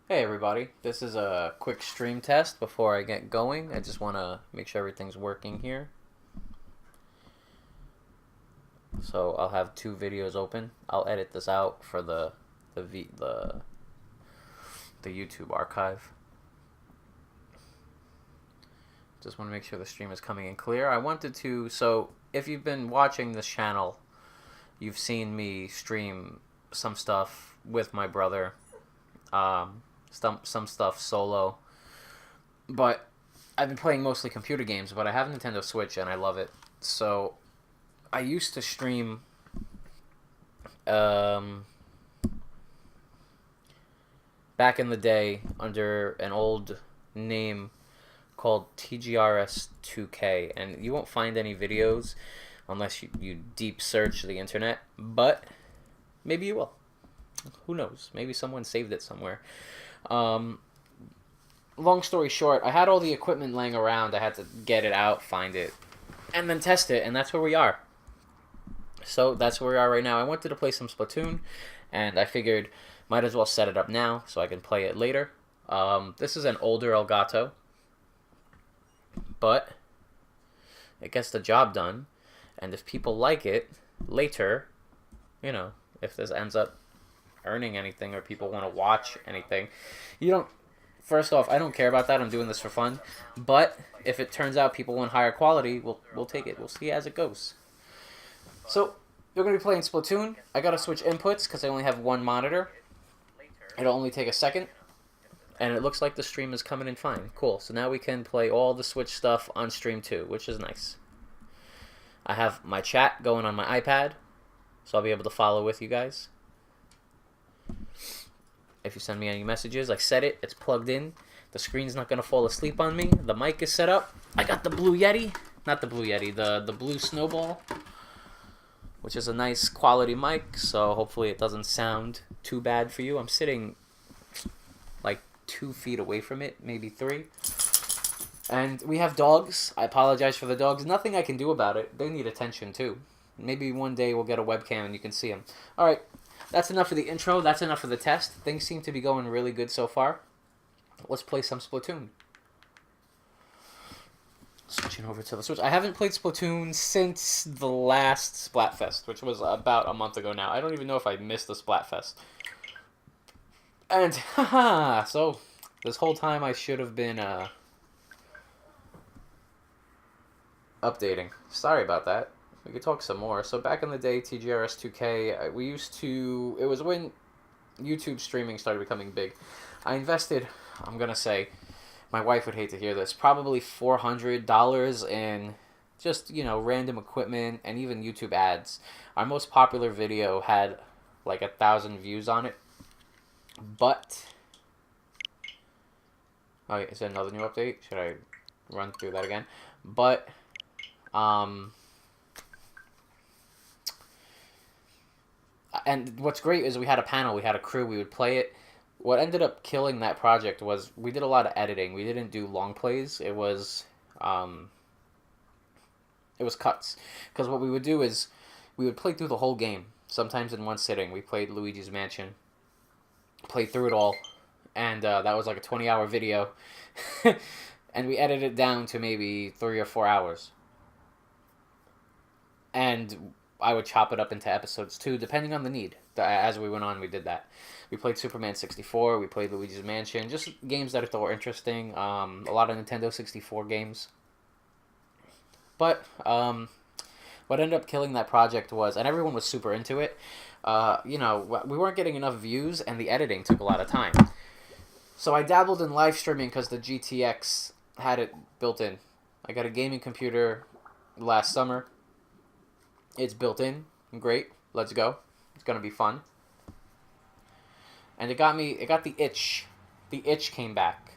Hey everybody, this is a quick stream test before I get going. I just want to make sure everything's working here. So I'll have two videos open. I'll edit this out for the YouTube archive. Just want to make sure the stream is coming in clear. So if you've been watching this channel, you've seen me stream some stuff with my brother. Some stuff solo, but I've been playing mostly computer games, but I have a Nintendo Switch and I love it. So I used to stream back in the day under an old name called TGRS2K, and you won't find any videos unless you deep search the internet, but maybe you will. Who knows? Maybe someone saved it somewhere. Long story short, I had all the equipment laying around. I had to get it out, find it, and then test it, and that's where we are. So that's where we are right now. I wanted to play some Splatoon, and I figured might as well set it up now so I can play it later. This is an older Elgato, but it gets the job done, and if people like it later, if this ends up earning anything or people want to watch anything, first off, I don't care about that. I'm doing this for fun, but if it turns out people want higher quality, we'll take it. We'll see as it goes. So we're going to be playing Splatoon. I got to switch inputs because I only have one monitor. It'll only take a second, and it looks like the stream is coming in fine. Cool. So now we can play all the Switch stuff on stream too, which is nice. I have my chat going on my iPad, so I'll be able to follow with you guys. If you send me any messages, I set it. It's plugged in. The screen's not going to fall asleep on me. The mic is set up. I got the Blue Yeti. Not the Blue Yeti, the Blue Snowball, which is a nice quality mic, so hopefully it doesn't sound too bad for you. I'm sitting like 2 feet away from it, maybe 3. And we have dogs. I apologize for the dogs. Nothing I can do about it. They need attention too. Maybe one day we'll get a webcam and you can see them. All right. That's enough for the intro. That's enough for the test. Things seem to be going really good so far. Let's play some Splatoon. Switching over to the Switch. I haven't played Splatoon since the last Splatfest, which was about a month ago now. I don't even know if I missed the Splatfest. And, haha, so this whole time I should have been updating. Sorry about that. We could talk some more. So back in the day, TGRS2K, we used to... It was when YouTube streaming started becoming big. I invested, I'm going to say, my wife would hate to hear this, probably $400 in just, random equipment and even YouTube ads. Our most popular video had like 1,000 views on it. But... Oh, is there another new update? Should I run through that again? But... And what's great is we had a panel, we had a crew, we would play it. What ended up killing that project was we did a lot of editing. We didn't do long plays. It was cuts. Because what we would do is we would play through the whole game, sometimes in one sitting. We played Luigi's Mansion, played through it all, and that was like a 20-hour video. And we edited it down to maybe 3 or 4 hours. And I would chop it up into episodes too, depending on the need. As we went on, we did that. We played Superman 64, we played Luigi's Mansion, just games that I thought were interesting. A lot of Nintendo 64 games. But what ended up killing that project was, and everyone was super into it, we weren't getting enough views, and the editing took a lot of time. So I dabbled in live streaming because the GTX had it built in. I got a gaming computer last summer. It's built in. Great. Let's go. It's going to be fun. And it got the itch. The itch came back.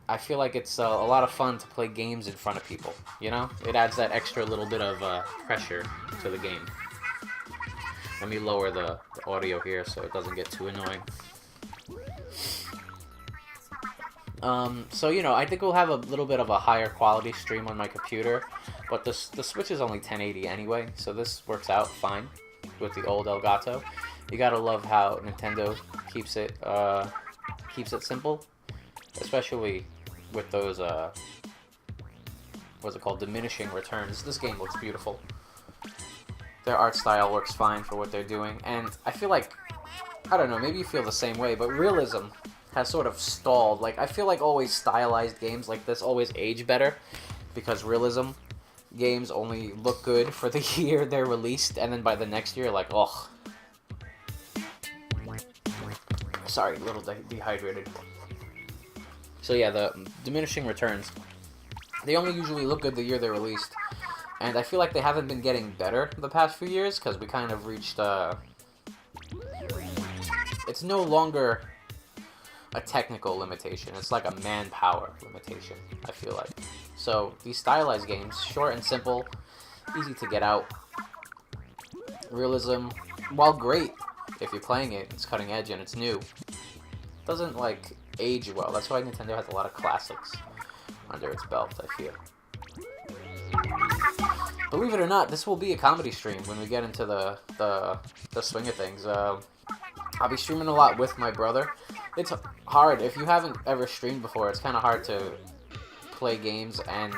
I feel like it's a lot of fun to play games in front of people. It adds that extra little bit of pressure to the game. Let me lower the audio here so it doesn't get too annoying. So, I think we'll have a little bit of a higher quality stream on my computer. But the Switch is only 1080 anyway, so this works out fine with the old Elgato. You gotta love how Nintendo keeps keeps it simple, especially with those what's it called, diminishing returns. This game looks beautiful. Their art style works fine for what they're doing, and I feel like, I don't know, maybe you feel the same way, but realism has sort of stalled. Like, I feel like always stylized games like this always age better, because realism games only look good for the year they're released, and then by the next year, like, ugh. Sorry, a little dehydrated. So yeah, the diminishing returns, they only usually look good the year they're released. And I feel like they haven't been getting better the past few years, because we kind of reached, it's no longer a technical limitation. It's like a manpower limitation, I feel like. So, these stylized games, short and simple, easy to get out. Realism, while great, if you're playing it, it's cutting edge and it's new, doesn't, like, age well. That's why Nintendo has a lot of classics under its belt, I feel. Believe it or not, this will be a comedy stream when we get into the swing of things. I'll be streaming a lot with my brother. It's hard. If you haven't ever streamed before, it's kind of hard to play games and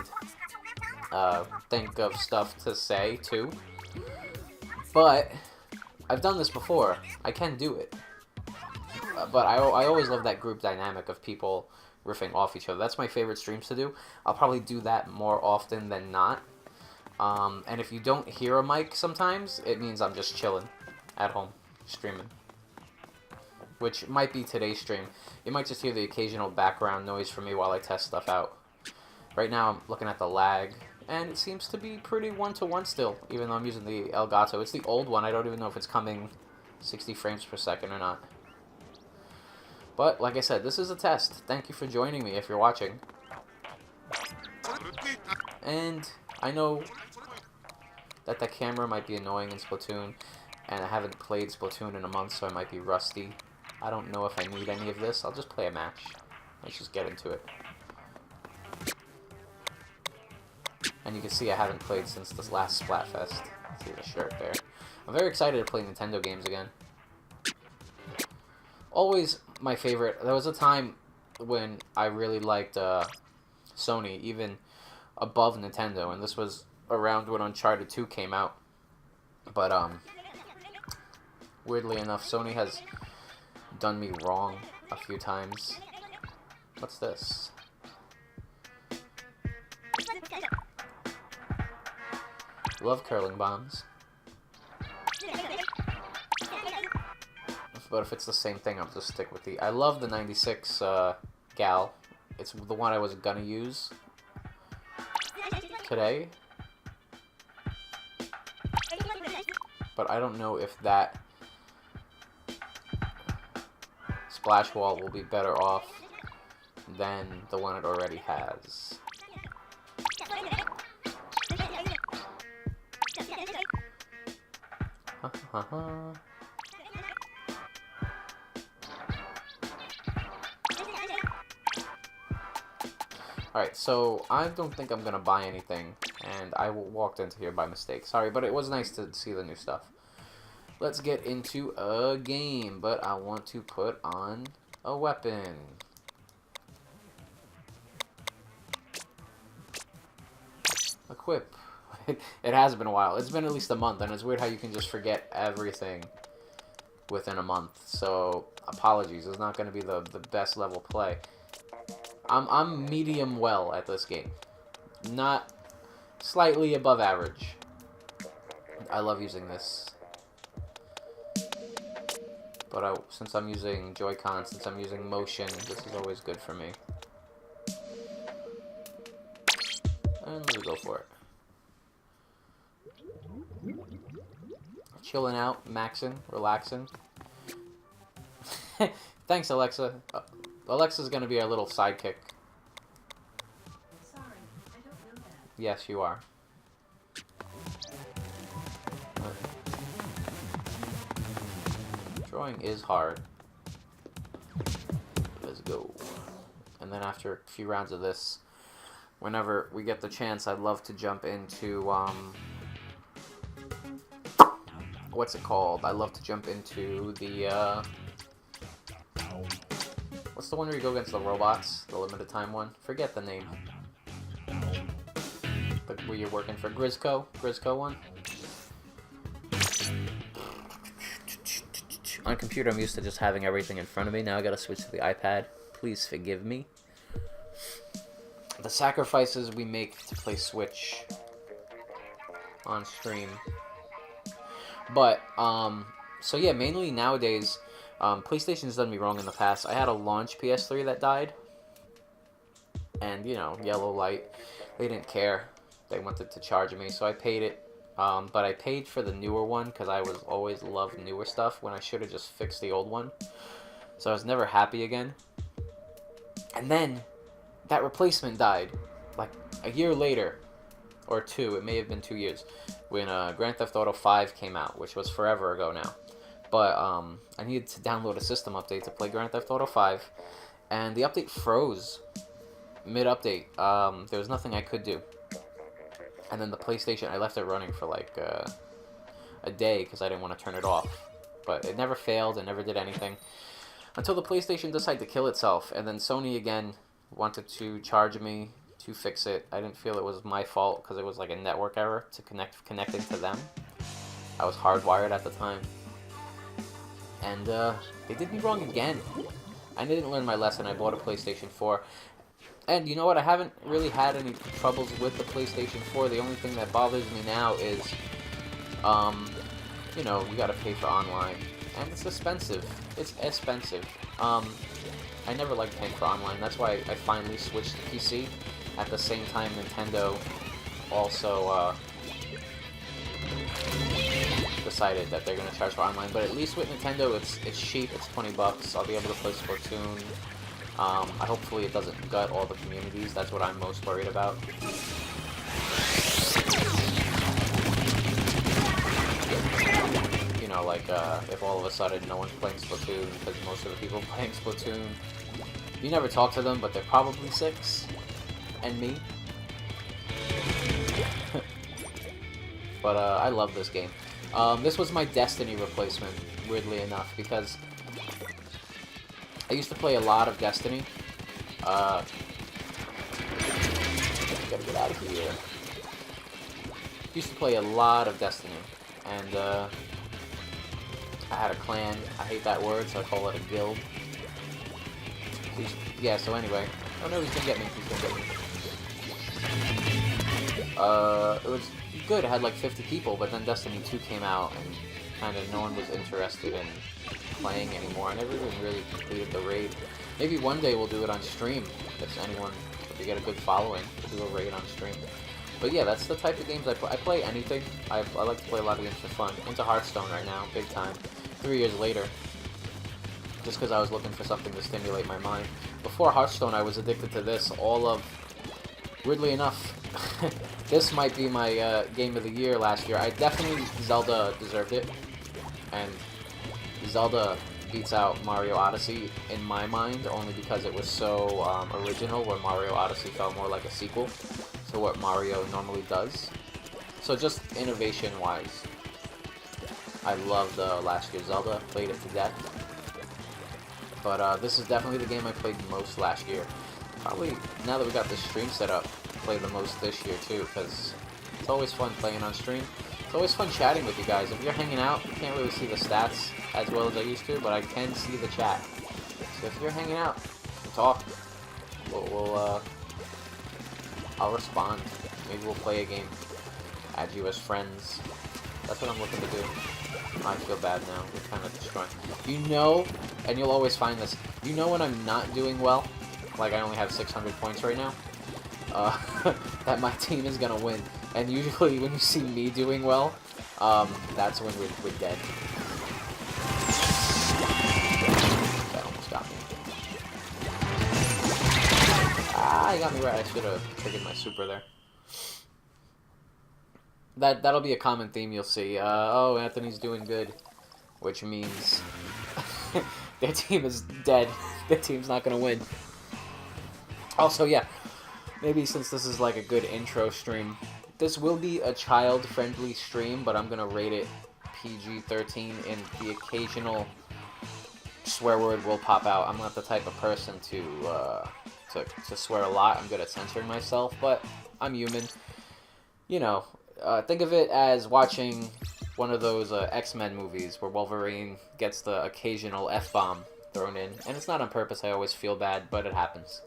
think of stuff to say, too. But I've done this before. I can do it. But I always love that group dynamic of people riffing off each other. That's my favorite streams to do. I'll probably do that more often than not. And if you don't hear a mic sometimes, it means I'm just chilling at home, streaming. Which might be today's stream. You might just hear the occasional background noise from me while I test stuff out. Right now I'm looking at the lag, and it seems to be pretty one-to-one still, even though I'm using the Elgato. It's the old one. I don't even know if it's coming 60 frames per second or not. But, like I said, this is a test. Thank you for joining me if you're watching. And I know that the camera might be annoying in Splatoon, and I haven't played Splatoon in a month, so I might be rusty. I don't know if I need any of this. I'll just play a match. Let's just get into it. And you can see I haven't played since this last Splatfest. See the shirt there. I'm very excited to play Nintendo games again. Always my favorite. There was a time when I really liked Sony, even above Nintendo, and this was around when Uncharted 2 came out. But weirdly enough, Sony has done me wrong a few times. What's this? Love curling bombs. But if it's the same thing, I'll just stick with the... I love the 96 Gal. It's the one I was gonna use today. But I don't know if that splash wall will be better off than the one it already has. Alright, so I don't think I'm gonna buy anything, and I walked into here by mistake. Sorry, but it was nice to see the new stuff. Let's get into a game, but I want to put on a weapon. Equip. It has been a while. It's been at least a month, and it's weird how you can just forget everything within a month. So, apologies. It's not going to be the best level play. I'm medium well at this game. Not slightly above average. I love using this. But since I'm using Joy-Con, since I'm using motion, this is always good for me. And let's go for it. Chilling out, maxing, relaxing. Thanks, Alexa. Alexa's gonna be our little sidekick. Sorry, I don't know that. Yes, you are. Drawing is hard. Let's go. And then after a few rounds of this, whenever we get the chance, I'd love to jump into, what's it called? I'd love to jump into the, What's the one where you go against the robots? The limited time one? Forget the name. But where you're working for Grisco? Grisco one? On computer, I'm used to just having everything in front of me. Now I gotta switch to the iPad. Please forgive me. The sacrifices we make to play Switch on stream. But, so yeah, mainly nowadays, PlayStation's done me wrong in the past. I had a launch PS3 that died. And, you know, yellow light. They didn't care. They wanted to charge me, so I paid it. But I paid for the newer one because I was always loved newer stuff when I should have just fixed the old one. So I was never happy again. And then that replacement died like a year later, or two. It may have been 2 years when Grand Theft Auto 5 came out, which was forever ago now. But I needed to download a system update to play Grand Theft Auto 5, and the update froze mid-update. There was nothing I could do. And then the PlayStation, I left it running for like a day because I didn't want to turn it off. But it never failed, it never did anything. Until the PlayStation decided to kill itself, and then Sony again wanted to charge me to fix it. I didn't feel it was my fault because it was like a network error to connecting to them. I was hardwired at the time. And they did me wrong again. I didn't learn my lesson. I bought a PlayStation 4. And you know what? I haven't really had any troubles with the PlayStation 4. The only thing that bothers me now is, you know, you gotta pay for online. And it's expensive. It's expensive. I never liked paying for online. That's why I finally switched to PC. At the same time, Nintendo also decided that they're gonna charge for online. But at least with Nintendo, it's cheap. It's $20. I'll be able to play Splatoon. Hopefully it doesn't gut all the communities. That's what I'm most worried about. You know, like, if all of a sudden no one's playing Splatoon because most of the people playing Splatoon, you never talk to them, but they're probably 6. And me. But, I love this game. This was my Destiny replacement, weirdly enough, because I used to play a lot of Destiny. Gotta get out of here. Used to play a lot of Destiny, and I had a clan. I hate that word, so I call it a guild. Yeah, so anyway. Oh no, he's gonna get me. He's gonna get me. It was good. It had like 50 people, but then Destiny 2 came out, and kind of no one was interested in playing anymore. I never even really completed the raid. Maybe one day we'll do it on stream. If we get a good following, we'll do a raid on stream. But yeah, that's the type of games I play. I play anything. I like to play a lot of games for fun. Into Hearthstone right now, big time. 3 years later. Just because I was looking for something to stimulate my mind. Before Hearthstone, I was addicted to this. Weirdly enough, this might be my game of the year last year. Zelda deserved it. And Zelda beats out Mario Odyssey in my mind, only because it was so original, where Mario Odyssey felt more like a sequel to what Mario normally does. So just innovation-wise, I loved last year's Zelda, played it to death. But this is definitely the game I played most last year. Probably, now that we got this stream set up, play the most this year too, because it's always fun playing on stream. It's always fun chatting with you guys. If you're hanging out, you can't really see the stats as well as I used to, but I can see the chat. So if you're hanging out, we'll talk. I'll respond. Maybe we'll play a game. Add you as friends. That's what I'm looking to do. I feel bad now. We're kind of destroying. You know, and you'll always find this, you know when I'm not doing well, like I only have 600 points right now, that my team is gonna win. And usually when you see me doing well, that's when we're dead. That almost got me. Ah, he got me right. I should have triggered my super there. That'll be a common theme you'll see. Oh, Anthony's doing good, which means their team is dead. Their team's not gonna win. Also, yeah, maybe since this is like a good intro stream, this will be a child-friendly stream, but I'm gonna rate it PG-13 in the occasional swear word will pop out. I'm not the type of person to swear a lot. I'm good at censoring myself, but I'm human. You know, think of it as watching one of those X-Men movies where Wolverine gets the occasional F-bomb thrown in. And it's not on purpose. I always feel bad, but it happens.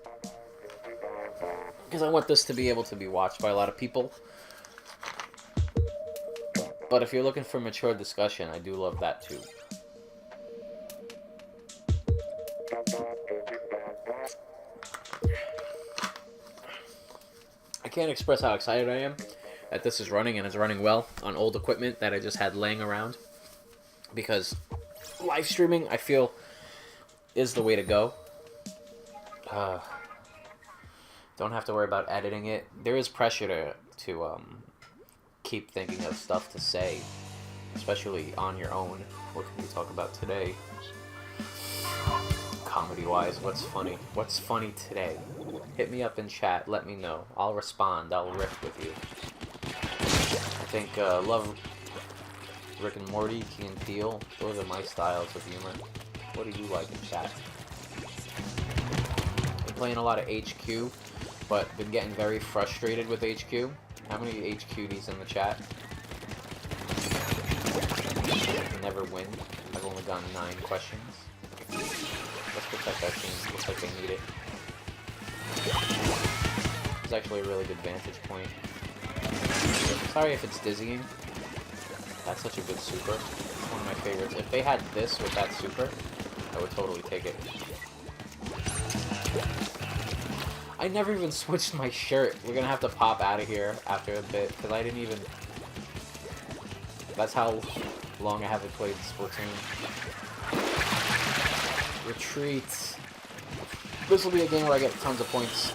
Because I want this to be able to be watched by a lot of people. But if you're looking for mature discussion, I do love that too. I can't express how excited I am that this is running, and it's running well on old equipment that I just had laying around. Because live streaming, I feel, is the way to go. Don't have to worry about editing it. There is pressure to keep thinking of stuff to say, especially on your own. What can we talk about today? Comedy-wise, what's funny? What's funny today? Hit me up in chat. Let me know. I'll respond. I'll riff with you. I think love Rick and Morty, Key and Peele. Those are my styles of humor. What do you like in chat? Been playing a lot of HQ, but been getting very frustrated with HQ. How many HQDs in the chat? I never win. I've only gotten 9 questions. Let's protect our team. Looks like they need it. It's actually a really good vantage point. Sorry if it's dizzying. That's such a good super. It's one of my favorites. If they had this with that super, I would totally take it. I never even switched my shirt. We're gonna have to pop out of here after a bit, because I didn't even... That's how long I haven't played Splatoon. Retreat. This will be a game where I get tons of points.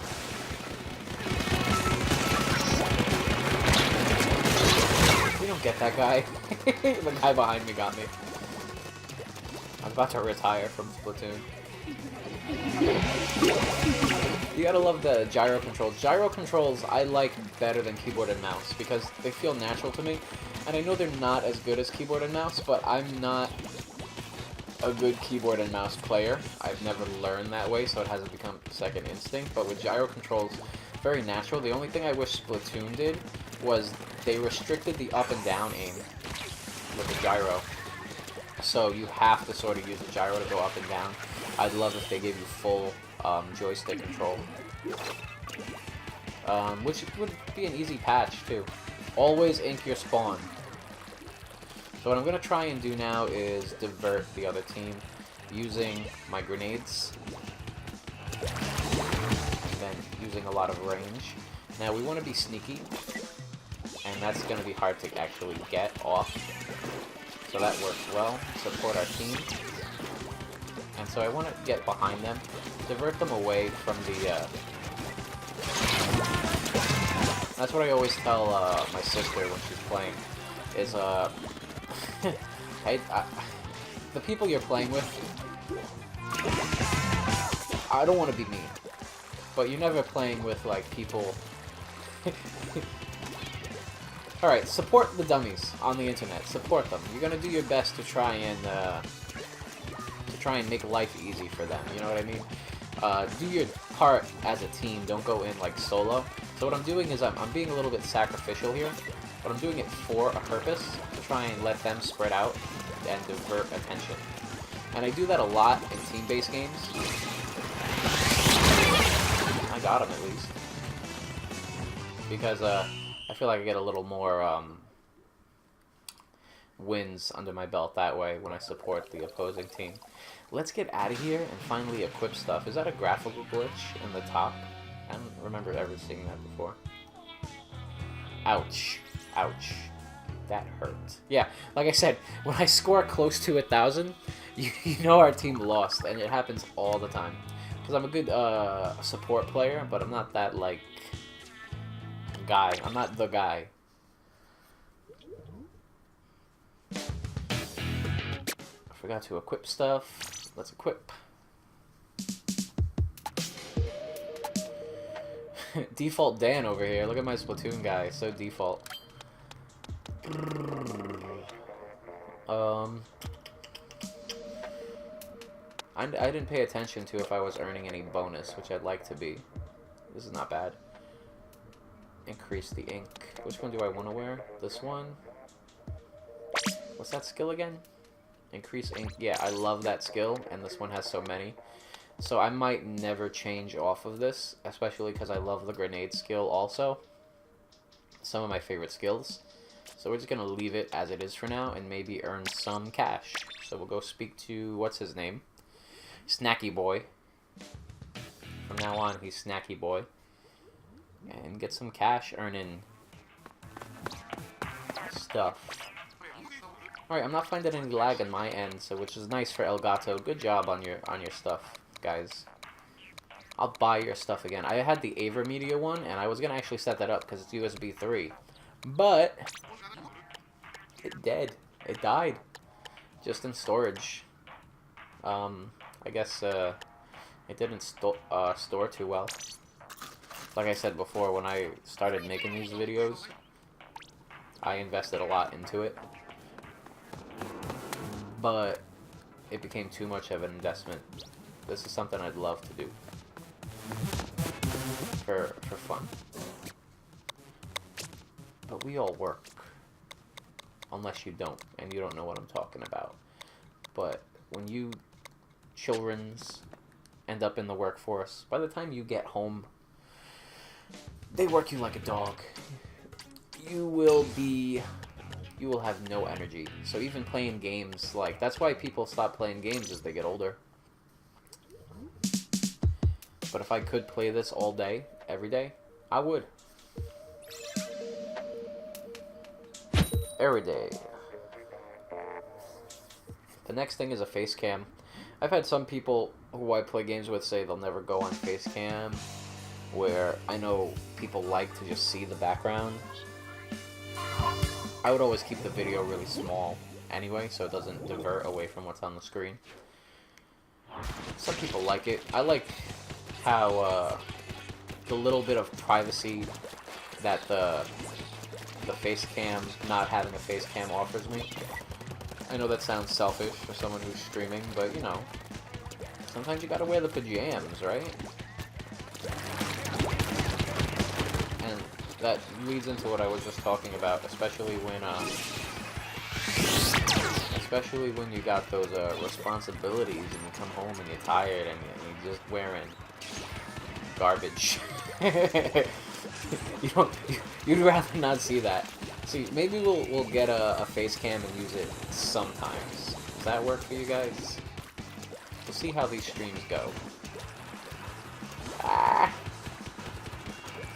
We don't get that guy. The guy behind me got me. I'm about to retire from Splatoon. You gotta love the gyro controls. Gyro controls I like better than keyboard and mouse because they feel natural to me. And I know they're not as good as keyboard and mouse, but I'm not a good keyboard and mouse player. I've never learned that way, so it hasn't become second instinct. But with gyro controls, very natural. The only thing I wish Splatoon did was they restricted the up and down aim with the gyro. So you have to sort of use the gyro to go up and down. I'd love if they gave you full joystick control. Which would be an easy patch, too. Always ink your spawn. So what I'm going to try and do now is divert the other team using my grenades. And then using a lot of range. Now we want to be sneaky. And that's going to be hard to actually get off. So that works well. Support our team. And so I want to get behind them. Divert them away from the... That's what I always tell my sister when she's playing. Is, the people you're playing with, I don't want to be mean, but you're never playing with, like, people... Alright, support the dummies on the internet. Support them. You're gonna do your best to try and make life easy for them, you know what I mean? Do your part as a team, don't go in, like, solo. So what I'm doing is I'm being a little bit sacrificial here, but I'm doing it for a purpose, to try and let them spread out and divert attention. And I do that a lot in team-based games. I got him, at least. Because, I feel like I get a little more, wins under my belt that way when I support the opposing team. Let's get out of here and finally equip stuff. Is that a graphical glitch in the top? I don't remember ever seeing that before. Ouch. Ouch. That hurt. Yeah, like I said, when I score close to 1,000, you know our team lost, and it happens all the time. Because I'm a good support player, but I'm not that, like, guy. I'm not the guy. I forgot to equip stuff. Let's equip. Default Dan over here. Look at my Splatoon guy. So default. I didn't pay attention to if I was earning any bonus, which I'd like to be. This is not bad. Increase the ink. Which one do I want to wear? This one? What's that skill again? Increase ink. Yeah, I love that skill, and this one has so many. So I might never change off of this, especially because I love the grenade skill also. Some of my favorite skills. So we're just going to leave it as it is for now and maybe earn some cash. So we'll go speak to, what's his name? Snacky Boy. From now on, he's Snacky Boy. And get some cash earning stuff. Alright, I'm not finding any lag on my end, so which is nice for Elgato. Good job on your stuff, guys. I'll buy your stuff again. I had the AverMedia one, and I was going to actually set that up because it's USB 3. But it dead. It died. Just in storage. I guess it didn't store too well. Like I said before, when I started making these videos, I invested a lot into it. But it became too much of an investment. This is something I'd love to do. For fun. But we all work. Unless you don't, and you don't know what I'm talking about. But when you children's end up in the workforce, by the time you get home, they work you like a dog. You will have no energy. So even playing games, like, that's why people stop playing games as they get older. But if I could play this all day, every day, I would. Every day. The next thing is a face cam. I've had some people who I play games with say they'll never go on face cam, where I know people like to just see the background. I would always keep the video really small anyway, so it doesn't divert away from what's on the screen. Some people like it. I like how the little bit of privacy that the face cam, not having a face cam, offers me. I know that sounds selfish for someone who's streaming, but you know, sometimes you gotta wear the pajamas, right? And that leads into what I was just talking about, especially when you got those responsibilities and you come home and you're tired and you're just wearing garbage. You'd rather not see that. See, maybe we'll get a face cam and use it sometimes. Does that work for you guys? We'll see how these streams go. Ah!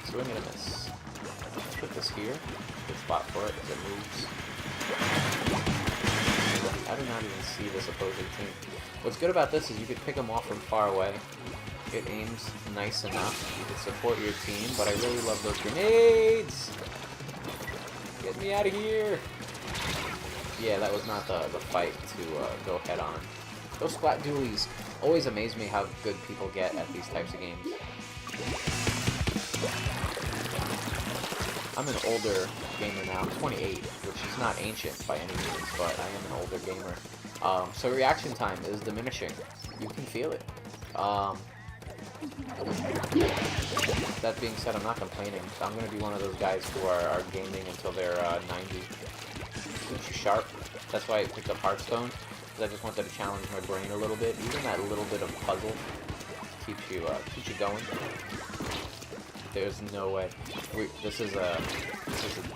Swing and a miss. Let's put this here. Good spot for it as it moves. I do not even see this opposing team. What's good about this is you can pick them off from far away. It aims nice enough. You can support your team, but I really love those grenades! Get me out of here! Yeah, that was not the fight to go head on. Those splat dualies always amaze me how good people get at these types of games. I'm an older gamer now. I'm 28, which is not ancient by any means, but I am an older gamer. So reaction time is diminishing. You can feel it. That being said, I'm not complaining. So I'm going to be one of those guys who are gaming until they're 90. Keeps you sharp. That's why I picked up Hearthstone, because I just wanted to challenge my brain a little bit. Even that little bit of puzzle keeps you going. There's no way. This is a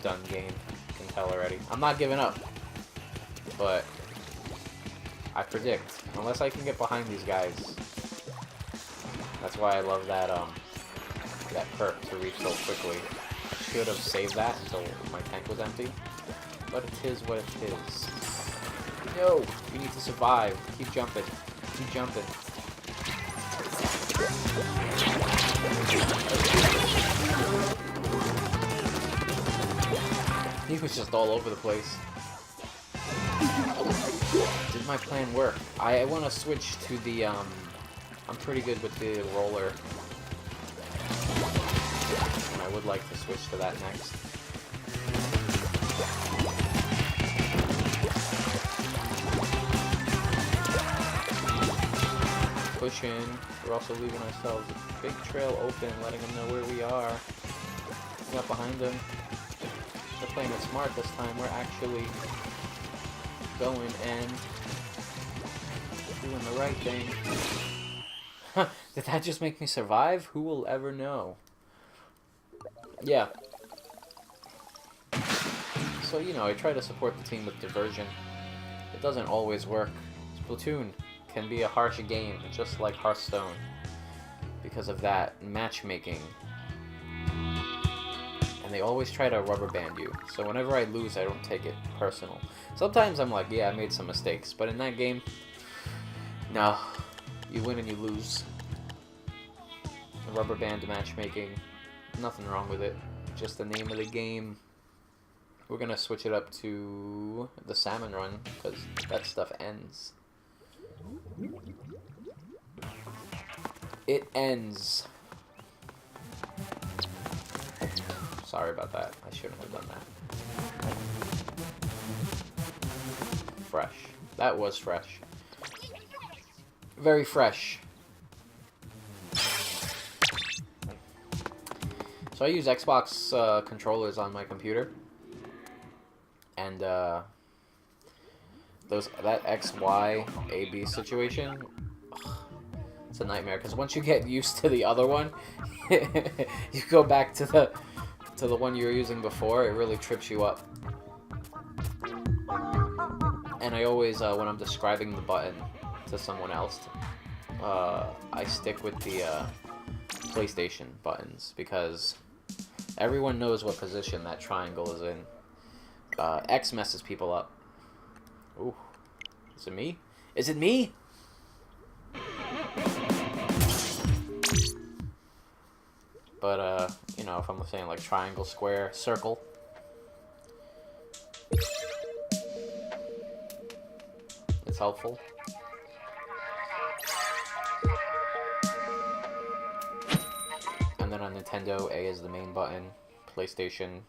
done game. You can tell already. I'm not giving up, but I predict, unless I can get behind these guys. That's why I love that that perk to reach so quickly. I should have saved that until my tank was empty, but it is what it is. No, you need to survive. Keep jumping. Keep jumping. He was just all over the place. Did my plan work? I want to switch to the, I'm pretty good with the roller. And I would like to switch to that next. pushing. We're also leaving ourselves a big trail open, letting them know where we are. We got behind them. They're playing it smart this time. We're actually going and doing the right thing. Did that just make me survive? Who will ever know? Yeah. So, you know, I try to support the team with diversion. It doesn't always work. Splatoon can be a harsh game, just like Hearthstone. Because of that matchmaking. And they always try to rubber band you. So whenever I lose, I don't take it personal. Sometimes I'm like, yeah, I made some mistakes. But in that game, no. You win and you lose. Rubber band matchmaking, nothing wrong with it. Just the name of the game. We're gonna switch it up to the salmon run, because that stuff ends. It ends. Sorry about that. I shouldn't have done that. Fresh. That was fresh. Very fresh. So I use Xbox controllers on my computer. And that XY AB situation, it's a nightmare, because once you get used to the other one, you go back to the one you were using before, it really trips you up. And I always, when I'm describing the button to someone else, I stick with the PlayStation buttons, because everyone knows what position that triangle is in. X messes people up. Ooh. Is it me? Is it me? But, you know, if I'm saying like triangle, square, circle. It's helpful. And then on Nintendo, A is the main button. PlayStation,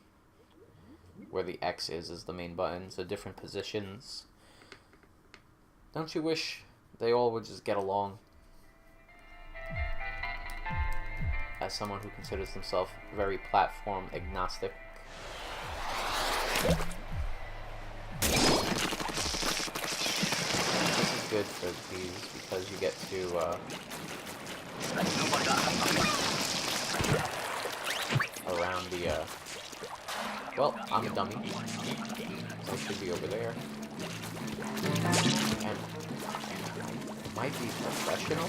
where the X is the main button. So different positions. Don't you wish they all would just get along? As someone who considers themselves very platform agnostic. This is good for these because you get to around the well, I'm a dummy, so it should be over there. And it might be professional.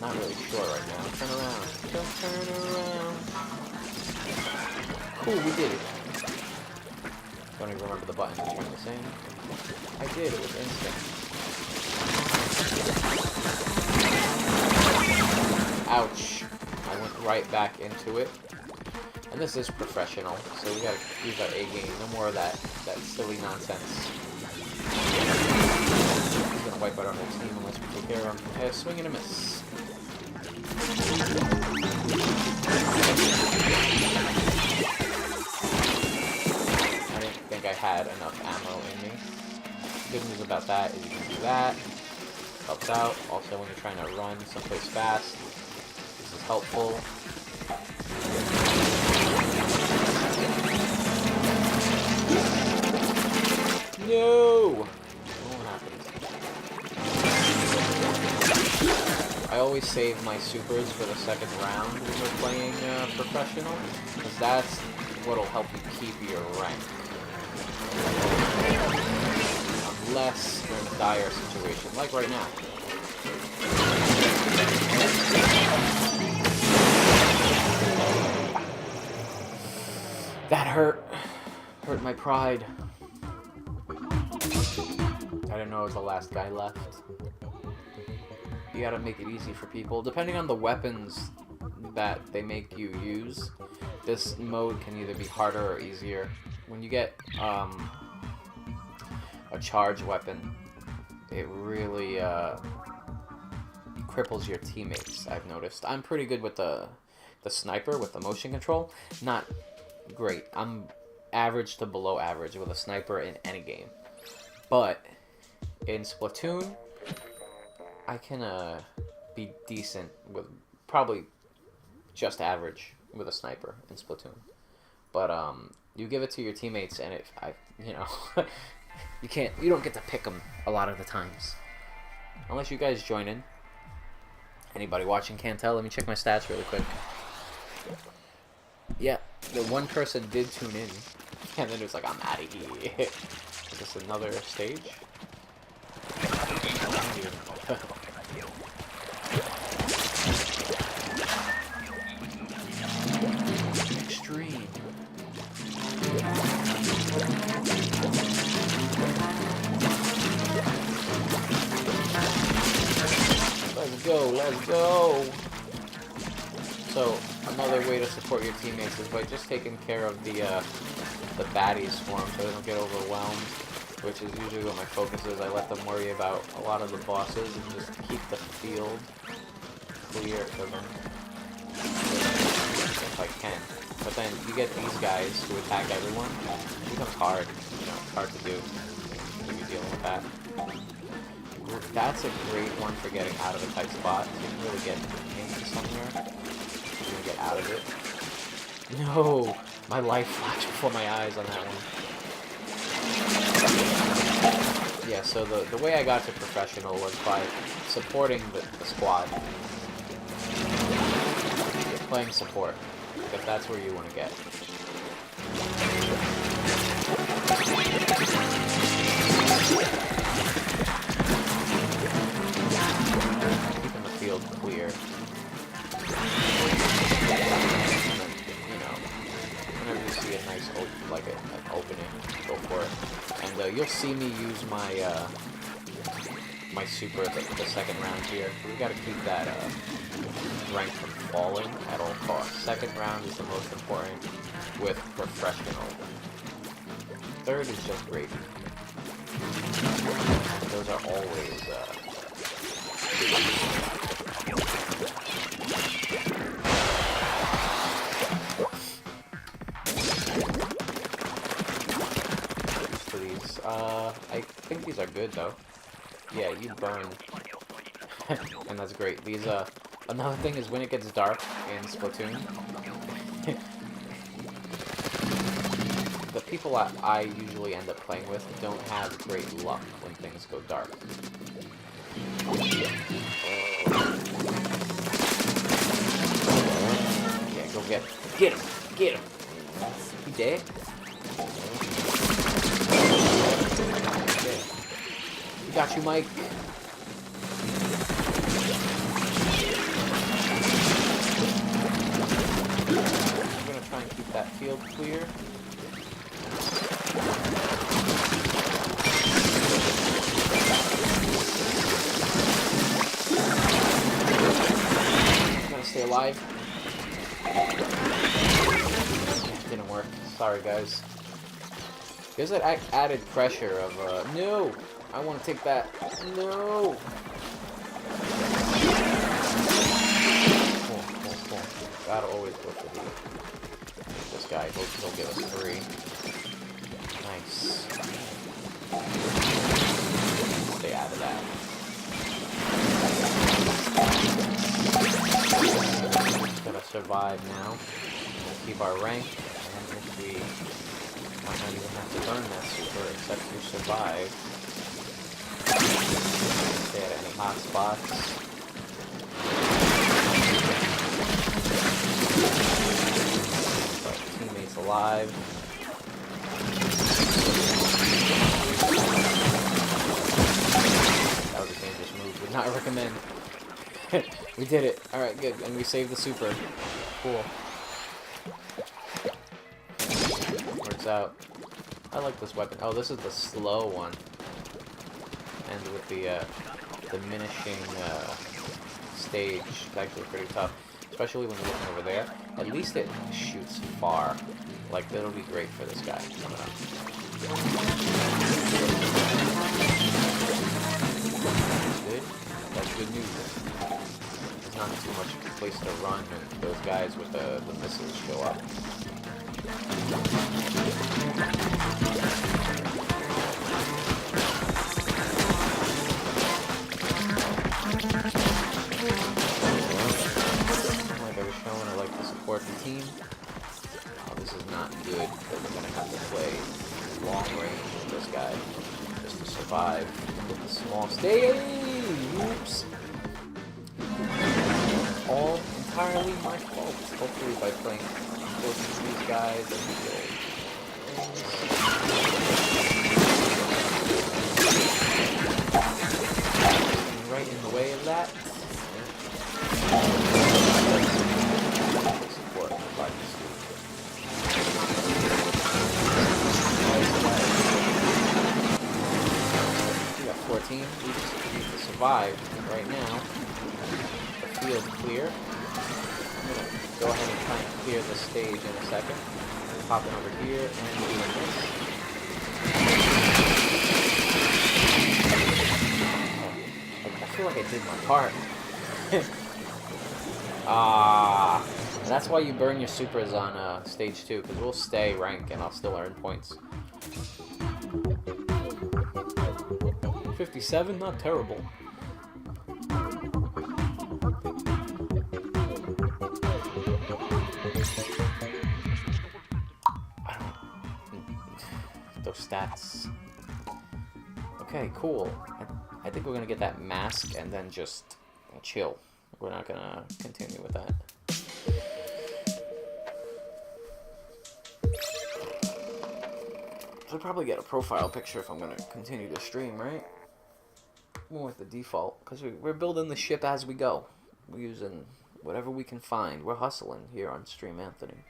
Not really sure right now. Turn around. Don't turn around. Cool, we did it. Don't even remember the button to turn this in. I did, it was instant. Ouch. I went right back into it. And this is professional, so we gotta use our A game. No more of that silly nonsense. We're gonna wipe out our whole team unless we take care of them. A swing and a miss. I didn't think I had enough ammo in me. Good news about that is you can do that. Helps out. Also, when you're trying to run someplace fast, this is helpful. No! What happens? I always save my supers for the second round when we're playing professional, because that's what'll help you keep your rank. Unless you're in a dire situation, like right now. That hurt. Hurt my pride. I didn't know I was the last guy left. You gotta make it easy for people. Depending on the weapons that they make you use, this mode can either be harder or easier. When you get a charge weapon, it really cripples your teammates, I've noticed. I'm pretty good with the sniper, with the motion control. Not great. I'm average to below average with a sniper in any game. But in Splatoon, I can be decent with probably just average with a sniper in Splatoon. But you give it to your teammates, and you know, you don't get to pick them a lot of the times, unless you guys join in. Anybody watching can't tell. Let me check my stats really quick. Yeah, the one person did tune in, and then it was like, I'm out of here. Is this another stage? Extreme. Let's go, let's go! So, another way to support your teammates is by just taking care of the baddies for them so they don't get overwhelmed, which is usually what my focus is. I let them worry about a lot of the bosses and just keep the field clear for them, if I can. But then you get these guys who attack everyone, it becomes hard, you know, it's hard to do when you're dealing with that. That's a great one for getting out of a tight spot. You can really get into somewhere. You can get out of it. No! My life flashed before my eyes on that one. Yeah, so the way I got to professional was by supporting the squad. Playing support. If that's where you want to get. Keeping the field clear. And then, you know, whenever you see a nice an opening, go for it. And you'll see me use my my super the second round here. We gotta keep that rank from falling at all costs. Second round is the most important with professional. Third is just great. Those are always used to these. I think these are good though. Yeah, you burn. And that's great. These another thing is when it gets dark in Splatoon, the people I usually end up playing with don't have great luck when things go dark. Yeah, go get him! Get him! He dead? Okay. We got you, Mike. I'm gonna try and keep that field clear. Stay alive. Didn't work. Sorry, guys. There's that added pressure of, no! I want to take that. No! Cool. Gotta always go for this guy. He'll give us 3. Nice. Stay out of that. Gotta survive now. We'll keep our rank, and if we might not even have to burn that super, except to survive. Stay at any hot spots. Keep our teammates alive. That was a dangerous move. Would not recommend. We did it. Alright, good. And we saved the super. Cool. Works out. I like this weapon. Oh, this is the slow one. And with the diminishing stage, it's actually pretty tough. Especially when you're looking over there. At least it shoots far. Like, that'll be great for this guy coming up. Good. That's good news. There's not too much place to run when those guys with the missiles show up. 14. Oh, this is not good, because we're gonna have to play long range with this guy just to survive with the small stage. Oops. All entirely my fault. Hopefully by playing close to these guys and right in the way of that. Support by this we got 14. We just need to survive right now. The field clear. I'm gonna go ahead and try and clear the stage in a second. Popping over here and doing this. I feel like I did my part. And that's why you burn your supers on stage 2, because we'll stay rank and I'll still earn points. 57, not terrible. Those stats. Okay, cool. I think we're gonna get that mask and then just chill. We're not gonna continue with that. I'll probably get a profile picture if I'm gonna continue to stream, right? More with the default, because we're building the ship as we go. We're using whatever we can find. We're hustling here on Stream Anthony.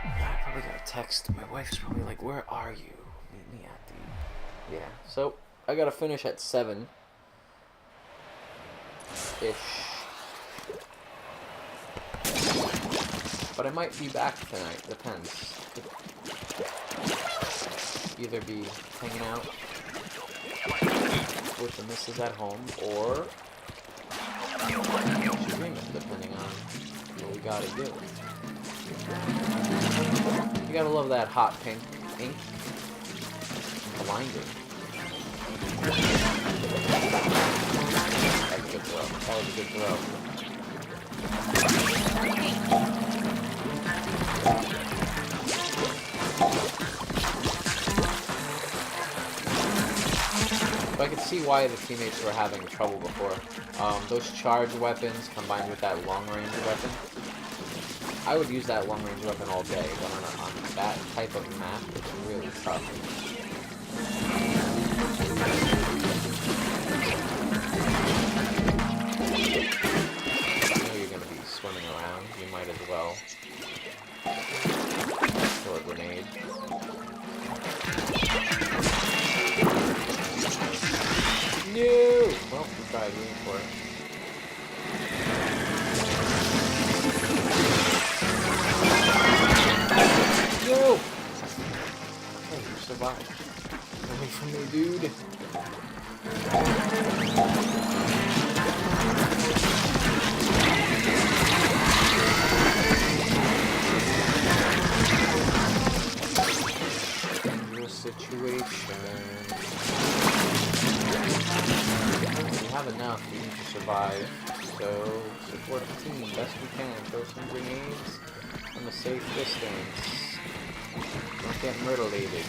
I probably got a text. My wife's probably like, "Where are you? Meet me at the..." Yeah, so I gotta finish at 7-ish. But I might be back tonight, depends. Could either be hanging out with the missus at home, or streaming, depending on what we gotta do. You gotta love that hot pink ink. Blinding. That was a good throw. That was a good throw. But I could see why the teammates were having trouble before. Those charge weapons combined with that long-range weapon. I would use that long-range weapon all day, but on that type of map, it's really tough. I know you're going to be swimming around. You might as well throw a grenade. No! Well, we tried going for it. No! Okay, you survived. Away from me, dude. Dangerous situation. We have enough, we need to survive. So, support the team best we can. Throw some grenades from a safe distance. Don't get mutilated.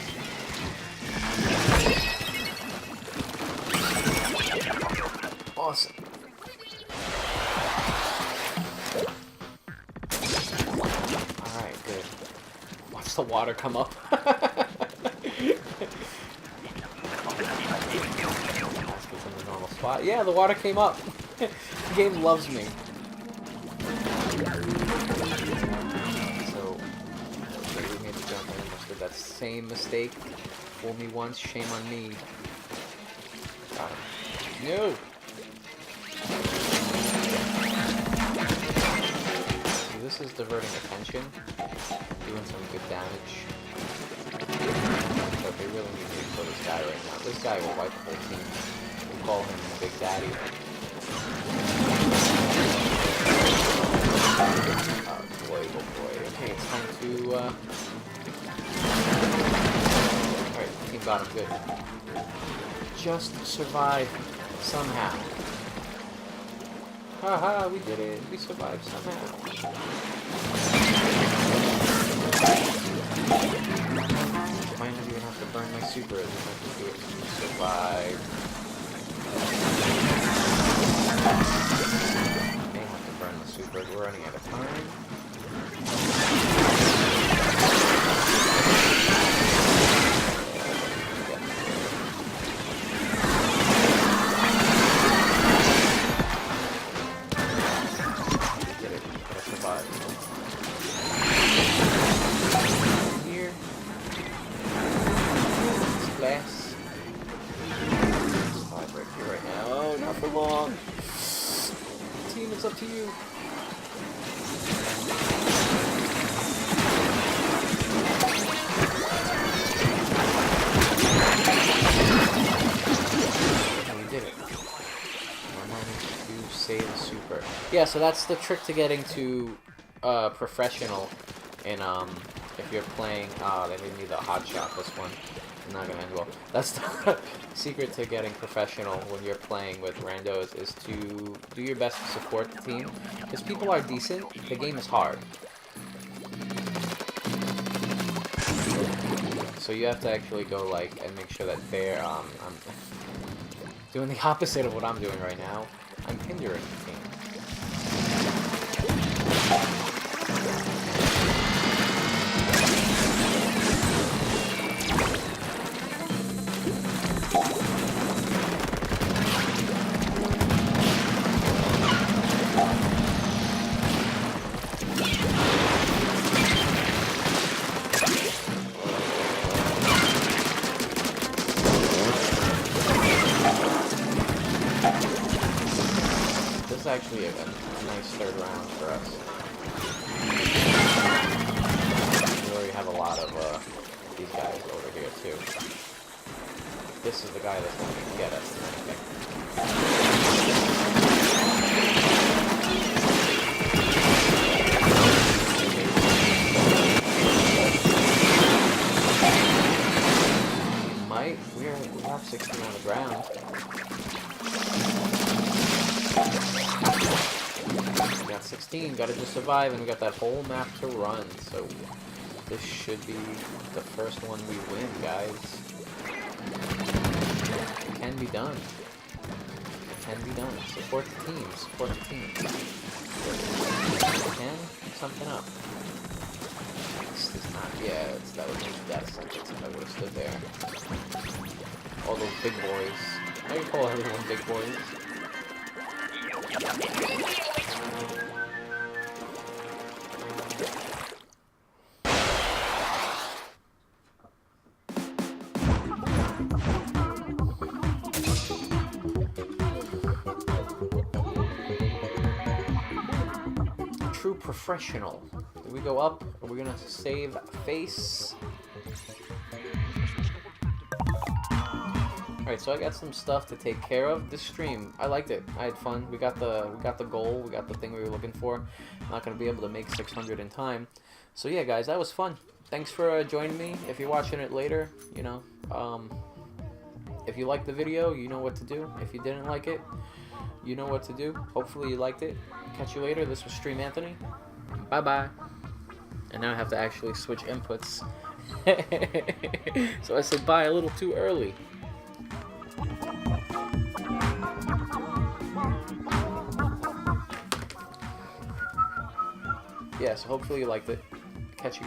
Awesome. Alright, good. Watch the water come up. Spot. Yeah, the water came up. The game loves me. So, we made the jump. I almost did that same mistake. Fool me once, shame on me. Got him. No! See, this is diverting attention. Doing some good damage. But they really need to kill this guy right now. This guy will wipe the whole team. Call him Big Daddy. Oh boy, oh boy. Okay, it's time to, Alright, team got him, good. Just survive, somehow. Haha, we did it. We survived somehow. Might not even have to burn my super. I just have to do it to survive. May have to burn the super. We're running out of time. Here. Splash. Survive right here, right now. Oh, not for long. Team, it's up to you. We did it. We're managed to save the super. Yeah, so that's the trick to getting to professional in if you're playing they made me the hot shot this one. I'm not gonna end well. That's the secret to getting professional when you're playing with randos, is to do your best to support the team. Because people are decent, the game is hard. So you have to actually go like and make sure that they're I'm doing the opposite of what I'm doing right now. I'm hindering the team. This is actually a nice third round for us. We already have a lot of these guys over here too. This is the guy that's going to get us. We have 16 on the ground. We got 16, gotta just survive, and we got that whole map to run, so this should be the first one we win, guys. It can be done. It can be done. Support the team. Support the team. Can something up. This is not. Yeah, that was data centers. I would have stood there. All those big boys. I can call everyone big boys. True professional. Did we go up? Are we gonna save face? Alright, so I got some stuff to take care of. This stream, I liked it. I had fun. We got the goal. We got the thing we were looking for. Not gonna be able to make 600 in time. So yeah, guys, that was fun. Thanks for joining me. If you're watching it later, you know, if you liked the video, you know what to do. If you didn't like it, you know what to do. Hopefully you liked it. Catch you later. This was Stream Anthony. Bye bye. And now I have to actually switch inputs. So I said bye a little too early. Yeah, so hopefully you liked it. Catch you guys.